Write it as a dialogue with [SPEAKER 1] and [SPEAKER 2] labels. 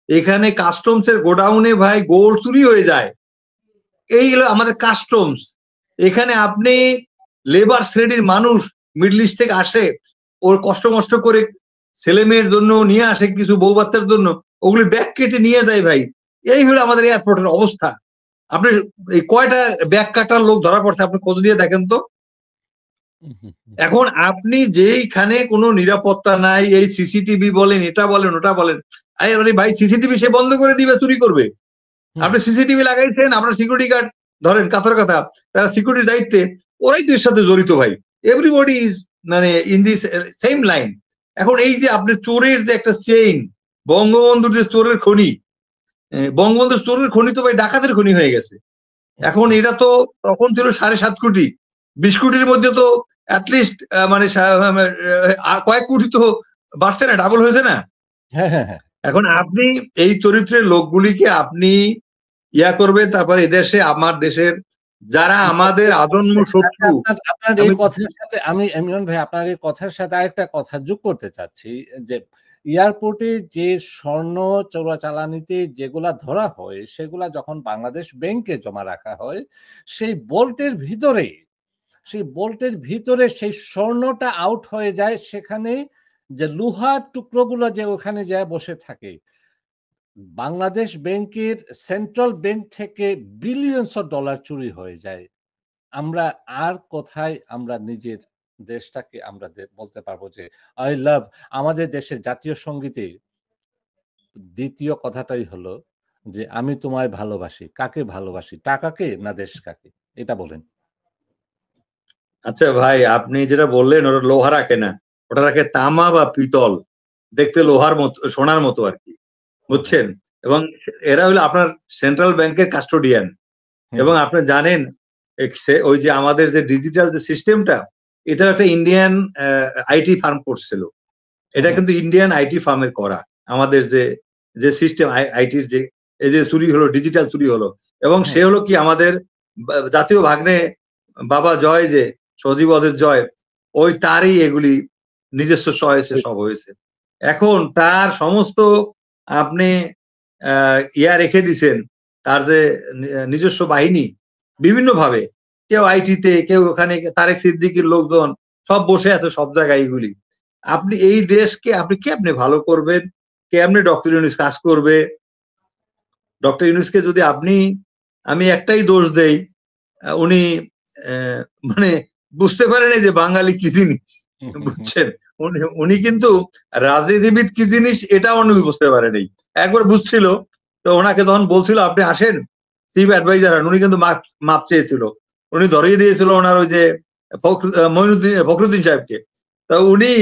[SPEAKER 1] এখানে কাস্টমস এর গোডাউনে ভাই গোল্ড চুরি হয়ে যায়। এই হলো আমাদের কাস্টমস। এখানে আপনি লেবার শ্রেণীর মানুষ মিডল ইস্ট থেকে আসে, ওর কষ্ট করে ছেলে মেয়ের জন্য নিয়ে আসে কিছু বউ বাচ্চার জন্য, ওগুলি ব্যাগ কেটে নিয়ে যায় ভাই। এই হলো আমাদের এয়ারপোর্টের অবস্থা। আপনি এই কয়টা ব্যাগ কাটার লোক ধরা পড়ছে আপনি কত দিয়ে দেখেন তো। এখন আপনি যেইখানে কোনো নিরাপত্তা নাই, এই সিসিটিভি বলেন, এটা বলেন, ওটা বলেন, আরে ভাই সিসিটিভি সে বন্ধ করে দিবে, চুরি করবে। আপনি সিসিটিভি লাগাইছেন, আপনার সিকিউরিটি গার্ড ধরেন কাতর কথা, তারা সিকিউরিটির দায়িত্বে, ওরাই তো এর সাথে জড়িত ভাই। এভরিবডি ইজ মানে ইন দিস সেম লাইন। এখন এই যে আপনি চোরের যে একটা চেইন, বঙ্গবন্ধুর যে চোরের খনি, বঙ্গবন্ধুর চোরের খনি তো ভাই ডাকাতের খনি হয়ে গেছে। এখন এটা তো তখন ছিল 7.5 কোটি, 20 কোটির মধ্যে তো অ্যাটলিস্ট মানে কয়েক কোটি তো বাড়ছে না, ডাবল হয়েছে না। এখন আপনি এই চরিত্রের লোকগুলিকে আপনি ইয়া করবে, তারপরে এদেশে আমার দেশের যারা আমাদের আজন্ম শত্রু।
[SPEAKER 2] আপনার এই কথার সাথে আমি ইমরান ভাই আপনার এই কথার সাথে আরেকটা কথা যোগ করতে চাচ্ছি, যে এয়ারপোর্টে যে স্বর্ণ চোরাচালানিতে যেগুলা ধরা হয় সেগুলা যখন বাংলাদেশ ব্যাংকে জমা রাখা হয়, সেই বোল্টের ভিতরে সেই স্বর্ণটা আউট হয়ে যায়। সেখানে যে লোহার টুকরোগুলো যে ওখানে যায় বসে থাকে, বাংলাদেশ ব্যাংকের সেন্ট্রাল ব্যাংক থেকে বিলিয়নস অফ ডলার চুরি হয়ে যায়। আমরা আর কোথায় আমরা নিজের দেশটাকে আমরা বলতে পারবো যে আই লাভ? আমাদের দেশের জাতীয় সঙ্গীতে দ্বিতীয় কথাটাই হলো যে আমি তোমায় ভালোবাসি। কাকে ভালোবাসি, টাকাকে না দেশ কাকে? এটা বলেন।
[SPEAKER 1] আচ্ছা ভাই, আপনি যেটা বললেন ওরা লোহা রাখে না, ওটা রাখে তামা বা পিতল, দেখতে লোহার মতো, সোনার মতো আর কি, বুঝছেন। এবং এরা হলো আপনার সেন্ট্রাল ব্যাংকের কাস্টোডিয়ান। এবং আপনি জানেন ওই যে আমাদের যে ডিজিটাল যে সিস্টেমটা, এটা একটা ইন্ডিয়ান আইটি ফার্ম করছিল। এটা কিন্তু ইন্ডিয়ান আইটি ফার্মের করা। আমাদের যে সিস্টেম আইটির যে এই যে চুরি হলো, ডিজিটাল চুরি হলো, এবং সে হলো কি আমাদের জাতীয় ভাগ্নে বাবা জয়, যে সজীব ওদের জয়, ওই তারই এগুলি নিজস্ব সব হয়েছে। এখন তার সমস্ত আপনি ইয়া রেখে দিছেন, তার যে নিজস্ব বাহিনী বিভিন্ন ভাবে, কেউ আইটিতে, কেউ ওখানে তারেক সিদ্দিকীর লোকজন সব বসে আছে সব জায়গায়। এইগুলি আপনি এই দেশকে আপনি কেমনে ভালো করবেন, কেমনে ডক্টর ইউনূস কাজ করবে? ডক্টর ইউনূসকে যদি আমি একটাই দোষ দেই, উনি মানে বুঝতে পারেন যে বাঙালি কি জিনিস, বুঝছেন। উনি কিন্তু রাজনীতিবিদ কি জিনিস এটা উনি বুঝতে পারেনি। একবার বুঝছিল, তো ওনাকে তখন বলছিল আপনি আসেন চিফ অ্যাডভাইজার, উনি কিন্তু মাপ চেয়েছিল, উনি ধরিয়ে দিয়েছিল ওনার ওই যে ফখরুদ্দিন সাহেবকে। তা উনি